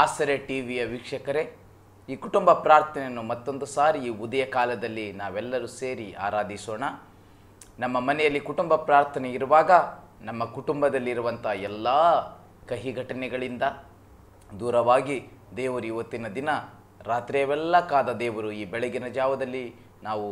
ಆಸರೆ ಟಿವಿಯ ವೀಕ್ಷಕರೇ, ಈ ಕುಟುಂಬ ಪ್ರಾರ್ಥನೆಯನ್ನು ಮತ್ತೊಂದು ಸಾರಿ ಈ ಉದಯ ಕಾಲದಲ್ಲಿ ನಾವೆಲ್ಲರೂ ಸೇರಿ ಆರಾಧಿಸೋಣ. ನಮ್ಮ ಮನೆಯಲ್ಲಿ ಕುಟುಂಬ ಪ್ರಾರ್ಥನೆ ಇರುವಾಗ ನಮ್ಮ ಕುಟುಂಬದಲ್ಲಿರುವಂಥ ಎಲ್ಲ ಕಹಿ ಘಟನೆಗಳಿಂದ ದೂರವಾಗಿ ದೇವರು ಇವತ್ತಿನ ದಿನ ರಾತ್ರಿಯವೆಲ್ಲ ಕಾದ ದೇವರು ಈ ಬೆಳಗಿನ ಜಾವದಲ್ಲಿ ನಾವು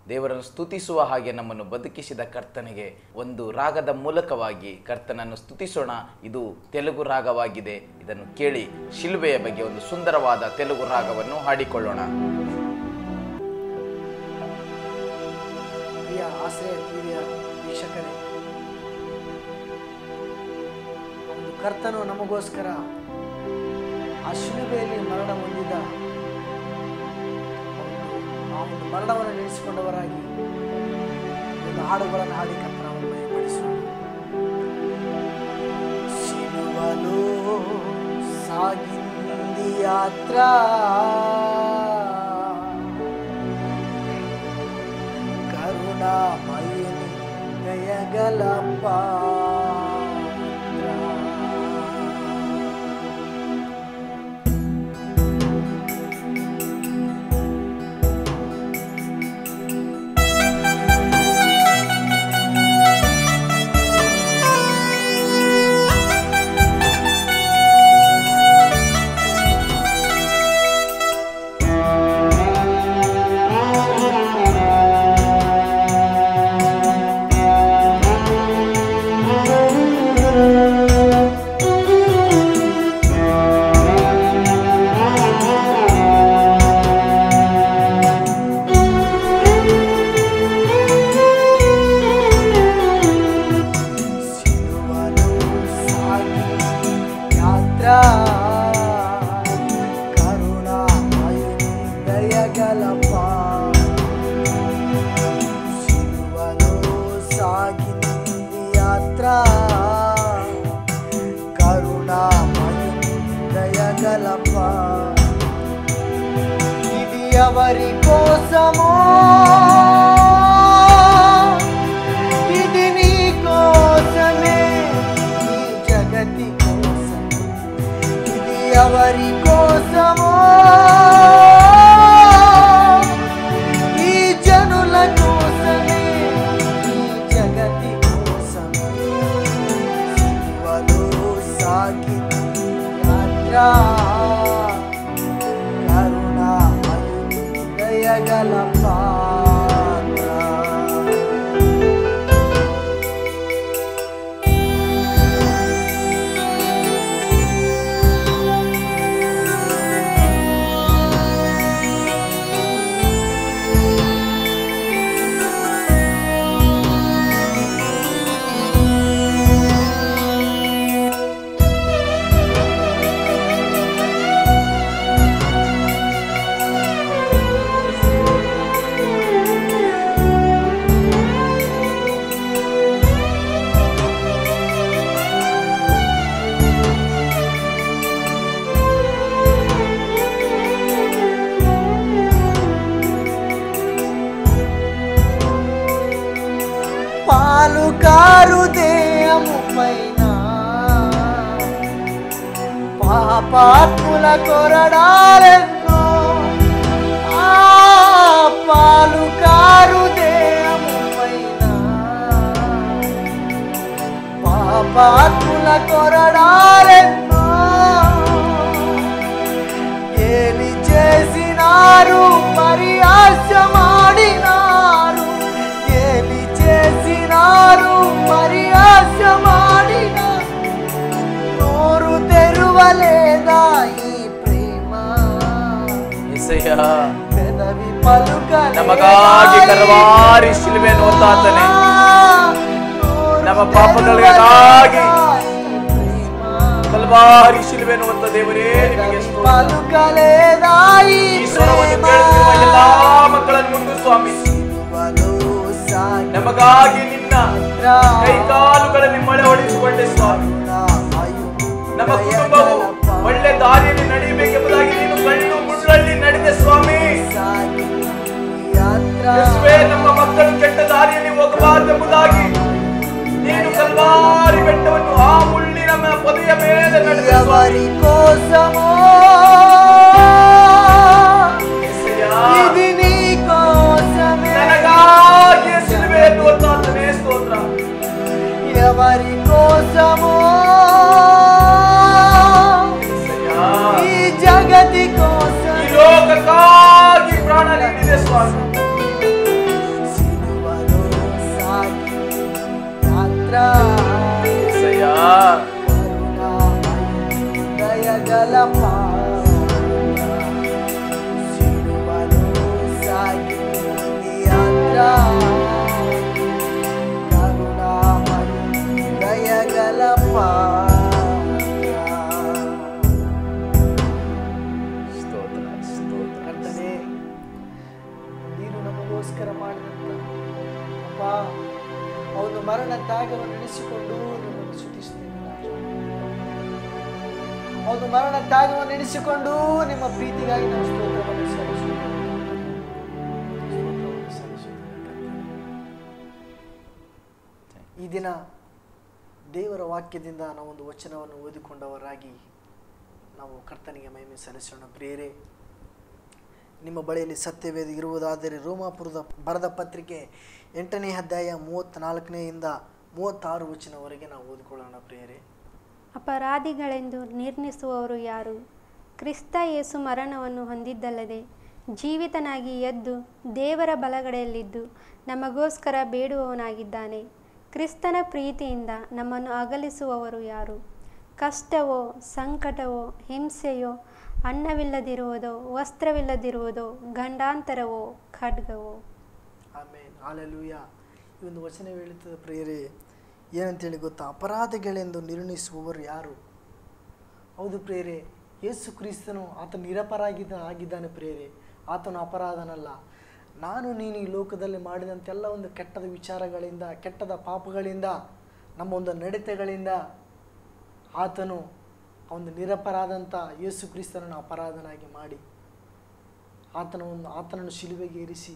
ದೇವರನ್ನು ಸ್ತುತಿಸುವ ಹಾಗೆ ನಮ್ಮನ್ನು ಬದುಕಿಸಿದ ಕರ್ತನಿಗೆ ಒಂದು ರಾಗದ ಮೂಲಕವಾಗಿ ಕರ್ತನನ್ನು ಸ್ತುತಿಸೋಣ. ಇದು ತೆಲುಗು ರಾಗವಾಗಿದೆ. ಇದನ್ನು ಕೇಳಿ ಶಿಲುಬೆಯ ಬಗ್ಗೆ ಒಂದು ಸುಂದರವಾದ ತೆಲುಗು ರಾಗವನ್ನು ಹಾಡಿಕೊಳ್ಳೋಣ. ಪ್ರಿಯ ಆಸರೆ ಟಿವಿಯ ವೀಕ್ಷಕರೇ, ಒಂದು ಕರ್ತನು ನಮಗೋಸ್ಕರ ಆ ಶಿಲುಬೆಯಲ್ಲಿ ಮರಣ ಹೊಂದಿದ ಒಂದು ಮರಣವನ್ನು ನೆನೆಸಿಕೊಂಡವರಾಗಿ ಒಂದು ಹಾಡುಗಳನ್ನು ಹಾಡಿ ಕರ್ತನವನ್ನು ಮಹಿಮೆಪಡಿಸೋಣ. ಶಿಲುವలో సాగింది యాత్ర, కరుణామయుని దయగల ఇది ఎవరి కోసమో, ఇది నీ కోసమే, ఈ జగతి కోసం. ఇది ఎవరి కోసమో, ఈ జనుల కోసమే, ఈ జగతి కోసమే. శిలువలో సాగింది యాత్ర, కరుణామయుని దయగల పాత్ర. పాలుకారు దేహము పైన పాపాత్ముల కొరడాలెన్నో, ఆ పాలుకారు దేహము పైన పాపాత్ముల కొరడాలెన్నో. ఏలి చేసినారు, పరిహాస్యమాడినారు, ఏలి చేసినారు, పరిహాస్యమాడినారు. నోరు తెరువలేదా ఈ ప్రేమ, యేసయ్ಯಾ పెదవి పలుకలేదా ನಮಗಾಗಿ ಕಲ್ವಾರಿ ಶಿಲುಬೆಯನ್ನು ಹೊತ್ತಾತನೆ. ನಮ್ಮ ಪಾಪಗಳಿಗಾಗಿ ಕಲ್ವಾರಿ ಶಿಲುಬೆಯನ್ನು ಹೊತ್ತ ದೇವರೇ ನಿಮಗೆ ಪಲುಕಲೇದಾ ಈ ಸ್ವರವನ್ನು ಕೇಳುತ್ತಿರುವ ಎಲ್ಲಾ ಮಕ್ಕಳನ್ನು ಮುಟ್ಟು ಸ್ವಾಮಿ, ನಮಗಾಗಿ ನಿನ್ನ ಕೈಕಾಲುಗಳಲ್ಲಿ ಮಳೆ ಹೊಡೆಸಿಕೊಂಡೆ ಸ್ವಾಮಿ. ನಮ್ಮ ಕುಟುಂಬವು ಒಳ್ಳೆ ದಾರಿಯಲ್ಲಿ ನಡೆಯಬೇಕೆಂಬುದಾಗಿ ನೀನು ಕಣ್ಣು ಮುಳ್ಳಲ್ಲಿ ನಡೆದೆ ಸ್ವಾಮಿ. ನಮ್ಮ ಮಕ್ಕಳು ಕೆಟ್ಟ ದಾರಿಯಲ್ಲಿ ಹೋಗಬಾರದೆಂಬುದಾಗಿ ನೀನು ಕಲ್ವಾರಿ ಬೆಟ್ಟವನ್ನು ಆ ಮುಳ್ಳಿನ ಪೊದೆಯ ಮೇಲೆ ఎవరి కోసమో ఇది నీ కోసమే ఎవరి కోసమో ఈ జగతి కోసం సిలువలో సాగి యాత్ర దయగల సిలువలో సాగి యాత్ర కరుణామయ దయగల ಕರ್ತನೇ, ನೀನು ನಮಗೋಸ್ಕರ ಮಾಡಿದಂತ ಅಪ್ಪ ಅವನು ಮರಣ ತ್ಯಾಗವನ್ನು ನೆನೆಸಿಕೊಂಡು ನಿಮ್ಮನ್ನು ಸ್ತುತಿಸುತ್ತೇನೆ. ಅವನು ಮರಣ ತ್ಯಾಗವನ್ನು ನೆನೆಸಿಕೊಂಡು ನಿಮ್ಮ ಪ್ರೀತಿಗಾಗಿ ನಾವು ಸ್ತೋತ್ರವನ್ನು ಸಲ್ಲಿಸುತ್ತೇವೆ. ಈ ದಿನ ದೇವರ ವಾಕ್ಯದಿಂದ ನಾವೊಂದು ವಚನವನ್ನು ಓದಿಕೊಂಡವರಾಗಿ ನಾವು ಕರ್ತನಿಗೆ ಮಹಿಮೆ ಸಲ್ಲಿಸೋಣ. ಪ್ರಿಯರೇ, ನಿಮ್ಮ ಬಳಿಯಲ್ಲಿ ಸತ್ಯವೇದ ಇರುವುದಾದರೆ ರೋಮಾಪುರದ ಬರೆದ ಪತ್ರಿಕೆ 8ನೇ ಅಧ್ಯಾಯ 34ನೇಯಿಂದ 36 ವಚನವರೆಗೆ ನಾವು ಓದಿಕೊಳ್ಳೋಣ. ಪ್ರಿಯರೇ, ಅಪರಾಧಿಗಳೆಂದು ನಿರ್ಣಯಿಸುವವರು ಯಾರು? ಕ್ರಿಸ್ತ ಯೇಸು ಮರಣವನ್ನು ಹೊಂದಿದ್ದಲ್ಲದೆ ಜೀವಿತನಾಗಿ ಎದ್ದು ದೇವರ ಬಲಗಡೆಯಲ್ಲಿದ್ದು ನಮಗೋಸ್ಕರ ಬೇಡುವವನಾಗಿದ್ದಾನೆ. ಕ್ರಿಸ್ತನ ಪ್ರೀತಿಯಿಂದ ನಮ್ಮನ್ನು ಅಗಲಿಸುವವರು ಯಾರು? ಕಷ್ಟವೋ, ಸಂಕಟವೋ, ಹಿಂಸೆಯೋ, ಅನ್ನವಿಲ್ಲದಿರುವುದೋ, ವಸ್ತ್ರವಿಲ್ಲದಿರುವುದೋ, ಗಂಡಾಂತರವೋ, ಖಡ್ಗವೋ? ಆಮೇನ್, ಹಲ್ಲೆಲೂಯಾ. ಈ ಒಂದು ವಚನ ಹೇಳುತ್ತದೆ ಪ್ರಿಯರೇ, ಏನಂತೇಳಿ ಗೊತ್ತಾ? ಅಪರಾಧಿಗಳೆಂದು ನಿರ್ಣಯಿಸುವವರು ಯಾರು? ಹೌದು ಪ್ರಿಯರೇ, ಯೇಸು ಕ್ರಿಸ್ತನು ಆತ ಆಗಿದ್ದಾನೆ ಪ್ರಿಯರೇ. ಆತನು ಅಪರಾಧನಲ್ಲ. ನಾನು ನೀನು ಈ ಲೋಕದಲ್ಲಿ ಮಾಡಿದಂತೆಲ್ಲ ಒಂದು ಕೆಟ್ಟದ ವಿಚಾರಗಳಿಂದ, ಕೆಟ್ಟದ ಪಾಪಗಳಿಂದ, ನಮ್ಮ ಒಂದು ನಡತೆಗಳಿಂದ ಆತನು ಒಂದು ನಿರಪರಾಧಂತ ಯೇಸು ಕ್ರಿಸ್ತನನ್ನು ಅಪರಾಧನಾಗಿ ಮಾಡಿ ಆತನನ್ನು ಶಿಲುಬೆಗೆ ಏರಿಸಿ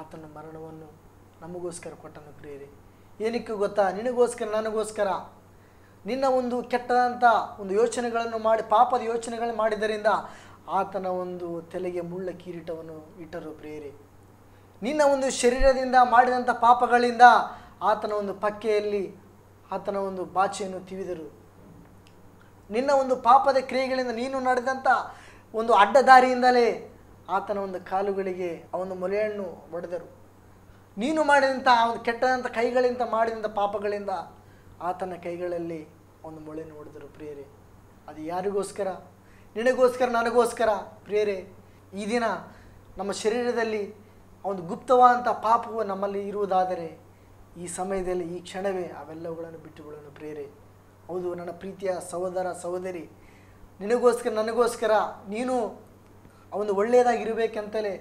ಆತನ ಮರಣವನ್ನು ನಮಗೋಸ್ಕರ ಕೊಟ್ಟನು ಪ್ರಿಯರೇ. ಏನಕ್ಕೆ ಗೊತ್ತಾ? ನಿನಗೋಸ್ಕರ, ನನಗೋಸ್ಕರ. ನಿನ್ನ ಒಂದು ಕೆಟ್ಟದಂಥ ಒಂದು ಯೋಚನೆಗಳನ್ನು ಮಾಡಿ, ಪಾಪದ ಯೋಚನೆಗಳನ್ನು ಮಾಡಿದ್ದರಿಂದ ಆತನ ಒಂದು ತಲೆಗೆ ಮುಳ್ಳ ಕಿರೀಟವನ್ನು ಇಟ್ಟರು ಪ್ರಿಯರೇ. ನಿನ್ನ ಒಂದು ಶರೀರದಿಂದ ಮಾಡಿದಂಥ ಪಾಪಗಳಿಂದ ಆತನ ಒಂದು ಪಕ್ಕೆಯಲ್ಲಿ ಆತನ ಒಂದು ಬಾಚೆಯನ್ನು ತಿವಿದರು. ನಿನ್ನ ಒಂದು ಪಾಪದ ಕ್ರಿಯೆಗಳಿಂದ ನೀನು ನಡೆದಂಥ ಒಂದು ಅಡ್ಡದಾರಿಯಿಂದಲೇ ಆತನ ಒಂದು ಕಾಲುಗಳಿಗೆ ಅವನ ಮೊಲೆಯನ್ನು ಹೊಡೆದರು. ನೀನು ಮಾಡಿದಂಥ ಒಂದು ಕೆಟ್ಟದಂಥ ಕೈಗಳಿಂದ ಮಾಡಿದಂಥ ಪಾಪಗಳಿಂದ ಆತನ ಕೈಗಳಲ್ಲಿ ಒಂದು ಮೊಳೆಯನ್ನು ಹೊಡೆದರು ಪ್ರಿಯರೇ. ಅದು ಯಾರಿಗೋಸ್ಕರ? ನಿನಗೋಸ್ಕರ, ನನಗೋಸ್ಕರ ಪ್ರಿಯರೇ. ಈ ದಿನ ನಮ್ಮ ಶರೀರದಲ್ಲಿ ಒಂದು ಗುಪ್ತವಾದಂಥ ಪಾಪವು ನಮ್ಮಲ್ಲಿ ಇರುವುದಾದರೆ ಈ ಸಮಯದಲ್ಲಿ, ಈ ಕ್ಷಣವೇ ಅವೆಲ್ಲವುಗಳನ್ನು ಬಿಟ್ಟುಬಿಡೋಣ ಪ್ರಿಯರೇ. ಹೌದು ನನ್ನ ಪ್ರೀತಿಯ ಸಹೋದರ ಸಹೋದರಿ, ನಿನಗೋಸ್ಕರ, ನನಗೋಸ್ಕರ ನೀನು ಒಂದು ಒಳ್ಳೆಯದಾಗಿರಬೇಕಂತಲೇ,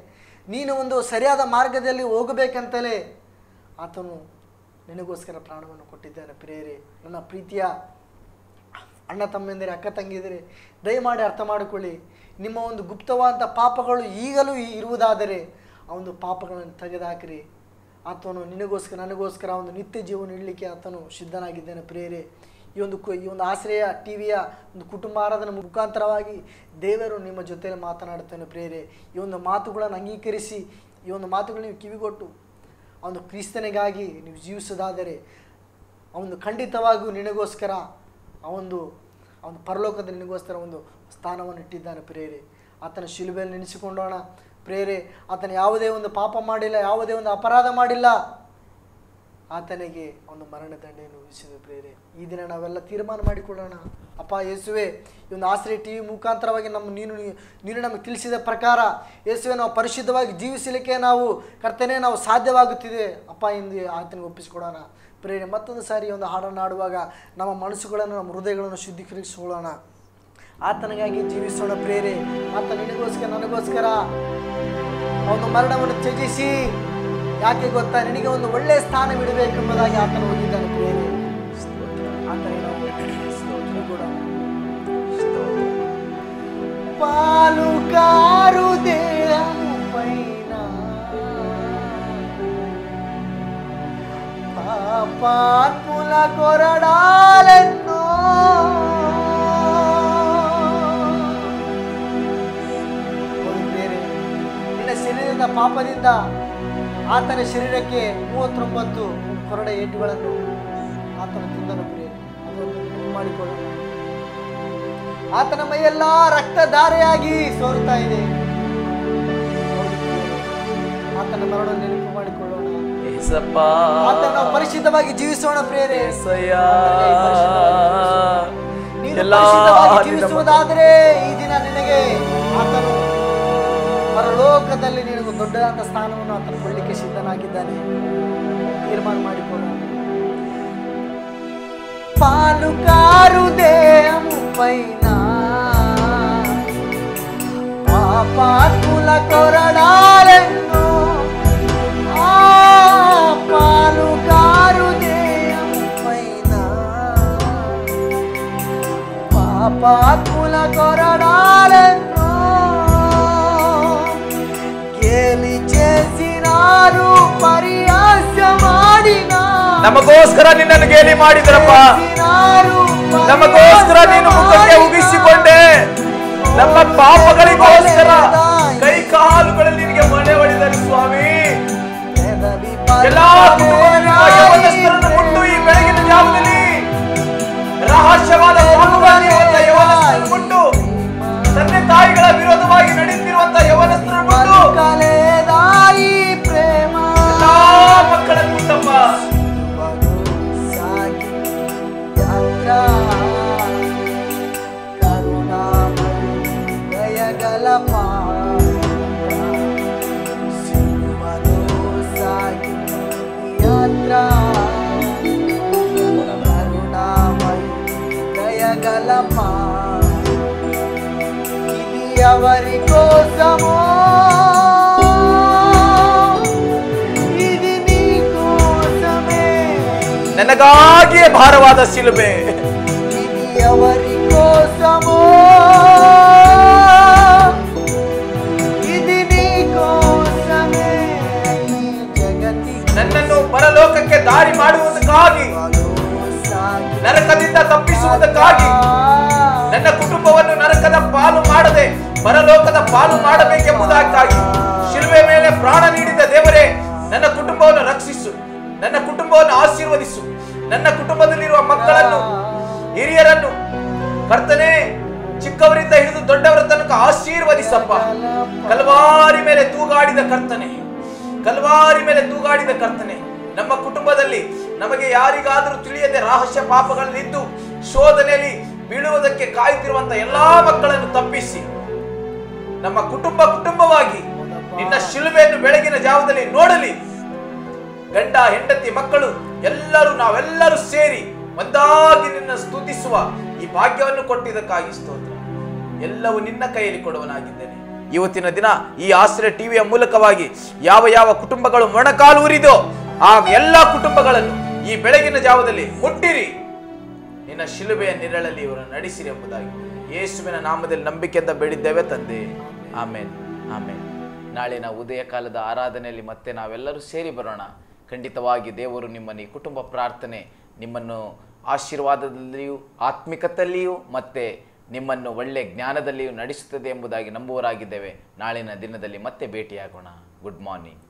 ನೀನು ಒಂದು ಸರಿಯಾದ ಮಾರ್ಗದಲ್ಲಿ ಹೋಗಬೇಕಂತಲೇ ಆತನು ನಿನಗೋಸ್ಕರ ಪ್ರಾಣವನ್ನು ಕೊಟ್ಟಿದ್ದಾನೆ ಪ್ರಿಯರೇ. ನನ್ನ ಪ್ರೀತಿಯ ಅಣ್ಣ ತಮ್ಮೆಂದರೆ, ಅಕ್ಕ ತಂಗಿದರೆ, ದಯಮಾಡಿ ಅರ್ಥ ಮಾಡಿಕೊಳ್ಳಿ. ನಿಮ್ಮ ಒಂದು ಗುಪ್ತವಾದಂಥ ಪಾಪಗಳು ಈಗಲೂ ಇರುವುದಾದರೆ ಆ ಒಂದು ಪಾಪಗಳನ್ನು ತೆಗೆದುಹಾಕಿರಿ. ಆತನು ನಿನಗೋಸ್ಕರ, ನನಗೋಸ್ಕರ ಒಂದು ನಿತ್ಯ ಜೀವನ ನೀಡಲಿಕ್ಕೆ ಆತನು ಸಿದ್ಧನಾಗಿದ್ದಾನೆ ಪ್ರಿಯರೇ. ಈ ಒಂದು ಆಶ್ರಯ ಟಿವಿಯ ಒಂದು ಕುಟುಂಬ ಆರಾಧನೆ ಮುಖಾಂತರವಾಗಿ ದೇವರು ನಿಮ್ಮ ಜೊತೆಯಲ್ಲಿ ಮಾತನಾಡುತ್ತಾನೆ ಪ್ರಿಯರೇ. ಈ ಒಂದು ಮಾತುಗಳನ್ನು ಅಂಗೀಕರಿಸಿ, ಈ ಒಂದು ಮಾತುಗಳನ್ನು ನೀವು ಕಿವಿಗೊಟ್ಟು ಒಂದು ಕ್ರಿಸ್ತನಿಗಾಗಿ ನೀವು ಜೀವಿಸೋದಾದರೆ ಅವನು ಖಂಡಿತವಾಗಿಯೂ ನಿನಗೋಸ್ಕರ ಅವನು ಪರಲೋಕದ ನಿನಗೋಸ್ಕರ ಒಂದು ಸ್ಥಾನವನ್ನು ಇಟ್ಟಿದ್ದಾನೆ ಪ್ರಿಯರೇ. ಆತನ ಶಿಲುಬೆಯಲ್ಲಿ ನೆನೆಸಿಕೊಂಡೋಣ ಪ್ರಿಯರೇ. ಆತನ ಯಾವುದೇ ಒಂದು ಪಾಪ ಮಾಡಿಲ್ಲ, ಯಾವುದೇ ಒಂದು ಅಪರಾಧ ಮಾಡಿಲ್ಲ. ಆತನಿಗೆ ಒಂದು ಮರಣದಂಡೆಯನ್ನು ವಿಧಿಸಿದ ಪ್ರಿಯರೇ. ಈ ದಿನ ನಾವೆಲ್ಲ ತೀರ್ಮಾನ ಮಾಡಿಕೊಳ್ಳೋಣ. ಅಪ್ಪ ಯೇಸುವೆ, ಈ ಒಂದು ಆಶ್ರಯ ಟಿವಿ ಮುಖಾಂತರವಾಗಿ ನೀನು ನಮಗೆ ತಿಳಿಸಿದ ಪ್ರಕಾರ ಯೇಸುವೆ ನಾವು ಪರಿಶುದ್ಧವಾಗಿ ಜೀವಿಸಲಿಕ್ಕೆ ಕರ್ತನೇ ನಾವು ಸಾಧ್ಯವಾಗುತ್ತಿದೆ ಅಪ್ಪ ಎಂದು ಆತನಿಗೆ ಒಪ್ಪಿಸಿಕೊಡೋಣ ಪ್ರಿಯರೇ. ಮತ್ತೊಂದು ಸಾರಿ ಒಂದು ಹಾಡನ್ನು ಹಾಡುವಾಗ ನಮ್ಮ ಮನಸ್ಸುಗಳನ್ನು, ನಮ್ಮ ಹೃದಯಗಳನ್ನು ಶುದ್ಧೀಕರಿಸಿಕೊಳ್ಳೋಣ. ಆತನಿಗಾಗಿ ಜೀವಿಸೋಣ ಪ್ರಿಯರೇ. ಆತ ನಿನಗೋಸ್ಕರ, ನನಗೋಸ್ಕರ ಒಂದು ಮರಣವನ್ನು ತ್ಯಜಿಸಿ, ಯಾಕೆ ಗೊತ್ತಾ, ನಿನಗೆ ಒಂದು ಒಳ್ಳೆಯ ಸ್ಥಾನವಿಡಬೇಕೆಂಬುದಾಗಿ ಆತನು ಹೋಗಿದ್ದಾನೆ ಪ್ರಿಯರೇ. పాలుకారు దేహము పైన పాపాత్ముల కొరడాలెన్నో ಪಾಪದಿಂದ ಪಾಪದಿಂದ ಆತನ ಶರೀರಕ್ಕೆ 39 ಕೊರಡೆ ಏಟುಗಳನ್ನು ಆತನ ತಿಂದನು ಪ್ರಿಯರೇ. ಅದನ್ನು ನೆನಪು ಮಾಡಿಕೊಳ್ಳೋಣ. ಆತನ ಮೈಯೆಲ್ಲ ರಕ್ತಧಾರೆಯಾಗಿ ಸೋರುತ್ತಾ ಇದೆ. ಆತನ ಮರಣ ನೆನಪು ಮಾಡಿಕೊಳ್ಳೋಣ. ಆತನ ನಾವು ಪರಿಶುದ್ಧವಾಗಿ ಜೀವಿಸೋಣ ಪ್ರಿಯರೇ. ನೀನು ಪರಿಶುದ್ಧವಾಗಿ ಜೀವಿಸುವುದಾದರೆ ಈ ದಿನ ನಿನಗೆ ಆತನು ಪರಲೋಕದಲ್ಲಿ ನಿನಗೆ ದೊಡ್ಡದಾದ ಸ್ಥಾನವನ್ನು ಆತನು ಕೊಡಲಿಕ್ಕೆ ಸಿದ್ಧನಾಗಿದ್ದಾನೆ. ತೀರ್ಮಾನ ಮಾಡಿಕೊಳ್ಳೋಣ. పాలుకారు దేహము పైన పాపాత్ముల కొరడాలెన్నో, పాలుకారు దేహము పైన పాపాత్ముల కొరడాలెన్నో, గేలి చేసినారు పరిహాస్యమాడినా, ನಮಗೋಸ್ಕರ ನಿನ್ನನ್ನು ಗೇಲಿ ಮಾಡಿದ್ರಪ್ಪ. ನಮಗೋಸ್ಕರ ನೀನು ಮುಖಕ್ಕೆ ಉಗಿಸಿಕೊಂಡೆ. ನಮ್ಮ ಪಾಪಗಳಿಗೋಸ್ಕರ ಕೈ ಕಾಲುಗಳಲ್ಲಿ ನಿನಗೆ ಮನೆ ಹೊಡೆದರು ಸ್ವಾಮಿ. ಎಲ್ಲಾ ಯವನಸ್ಥರನ್ನು ಮುಟ್ಟು ಈ ಬೆಳಗಿನ ಜಾವದಲ್ಲಿ ರಹಸ್ಯವಾದ ಯವನಸ್ಥರನ್ನು ಮುಟ್ಟು, ತಂದೆ ತಾಯಿಗಳ ವಿರೋಧವಾಗಿ ನಡೆಯುತ್ತಿರುವಂತ ಯವನಸ್ಥರನ್ನು ಮುಟ್ಟು ಎಲ್ಲಾ ಮಕ್ಕಳನ್ನು ಮುಟ್ಟಪ್ಪ. ఇది ఎవరి కోసమో, ఇది నీ కోసమే, ನನಗಾಗಿಯೇ ಭಾರವಾದ ಶಿಲುಬೆ. ఇది ఎవరి కోసమో, ఇది నీ కోసమే, జగతి ನನ್ನನ್ನು ಪರಲೋಕಕ್ಕೆ ದಾರಿ ಮಾಡುವುದಕ್ಕಾಗಿ, ನರಕದಿಂದ ತಪ್ಪಿಸುವುದಕ್ಕಾಗಿ, ನನ್ನ ಕುಟುಂಬವನ್ನು ನರಕದ ಪಾಲು ಮಾಡದೆ ಪರಲೋಕದ ಪಾಲು ಮಾಡಬೇಕೆಂಬುದಕ್ಕಾಗಿ ಶಿಲುಬೆ ಮೇಲೆ ಪ್ರಾಣ ನೀಡಿದ ದೇವರೇ, ನನ್ನ ಕುಟುಂಬವನ್ನು ರಕ್ಷಿಸು, ನನ್ನ ಕುಟುಂಬವನ್ನು ಆಶೀರ್ವದಿಸು, ನನ್ನ ಕುಟುಂಬದಲ್ಲಿರುವ ಮಕ್ಕಳನ್ನು, ಹಿರಿಯರನ್ನು ಕರ್ತನೇ, ಚಿಕ್ಕವರಿಂದ ಹಿಡಿದು ದೊಡ್ಡವರ ತನಕ ಆಶೀರ್ವದಿಸಪ್ಪ. ಕಲ್ವಾರಿ ಮೇಲೆ ತೂಗಾಡಿದ ಕರ್ತನೆ, ಕಲ್ವಾರಿ ಮೇಲೆ ತೂಗಾಡಿದ ಕರ್ತನೆ, ನಮ್ಮ ಕುಟುಂಬದಲ್ಲಿ ನಮಗೆ ಯಾರಿಗಾದರೂ ತಿಳಿಯದೆ ರಹಸ್ಯ ಪಾಪಗಳಲ್ಲಿದ್ದು ಶೋಧನೆಯಲ್ಲಿ ಬೀಳುವುದಕ್ಕೆ ಕಾಯುತ್ತಿರುವಂತ ಎಲ್ಲಾ ಮಕ್ಕಳನ್ನು ತಪ್ಪಿಸಿ ನಮ್ಮ ಕುಟುಂಬವಾಗಿ ನಿನ್ನ ಶಿಲುಬೆಯನ್ನು ಬೆಳಗಿನ ಜಾವದಲ್ಲಿ ನೋಡಲಿ. ಗಂಡ ಹೆಂಡತಿ ಮಕ್ಕಳು ನಾವೆಲ್ಲರೂ ಸೇರಿ ಒಂದಾಗಿ ನಿನ್ನ ಸ್ತುತಿಸುವ ಈ ಭಾಗ್ಯವನ್ನು ಕೊಟ್ಟಿದ್ದಕ್ಕಾಗಿ ಸ್ತೋತ್ರ. ಎಲ್ಲವೂ ನಿನ್ನ ಕೈಯಲ್ಲಿ ಕೊಡುವನಾಗಿದ್ದೇನೆ. ಇವತ್ತಿನ ದಿನ ಈ ಆಶ್ರಯ ಟಿವಿಯ ಮೂಲಕವಾಗಿ ಯಾವ ಕುಟುಂಬಗಳು ಮೊಣಕಾಲು ಉರಿದೋ ಆ ಎಲ್ಲ ಕುಟುಂಬಗಳನ್ನು ಈ ಬೆಳಗಿನ ಜಾವದಲ್ಲಿ ಮುಟ್ಟಿರಿ, ನಿನ್ನ ಶಿಲುಬೆಯ ನಿರಳಲ್ಲಿ ಇವರನ್ನು ನಡೆಸಿರಿ ಎಂಬುದಾಗಿ ಯೇಸುವಿನ ನಾಮದಲ್ಲಿ ನಂಬಿಕೆಯಿಂದ ಬೇಡಿದ್ದೇವೆ ತಂದೆ. ಆಮೇನ್, ಆಮೇನ್. ನಾಳಿನ ಉದಯ ಕಾಲದ ಆರಾಧನೆಯಲ್ಲಿ ಮತ್ತೆ ನಾವೆಲ್ಲರೂ ಸೇರಿ ಬರೋಣ. ಖಂಡಿತವಾಗಿ ದೇವರು ನಿಮ್ಮನ್ನು ಈ ಕುಟುಂಬ ಪ್ರಾರ್ಥನೆ ನಿಮ್ಮನ್ನು ಆಶೀರ್ವಾದದಲ್ಲಿಯೂ ಆತ್ಮಿಕತೆಯಲ್ಲಿಯೂ ಮತ್ತೆ ನಿಮ್ಮನ್ನು ಒಳ್ಳೆ ಜ್ಞಾನದಲ್ಲಿಯೂ ನಡೆಸುತ್ತದೆ ಎಂಬುದಾಗಿ ನಂಬುವರಾಗಿದ್ದೇವೆ. ನಾಳಿನ ದಿನದಲ್ಲಿ ಮತ್ತೆ ಭೇಟಿಯಾಗೋಣ. Good morning.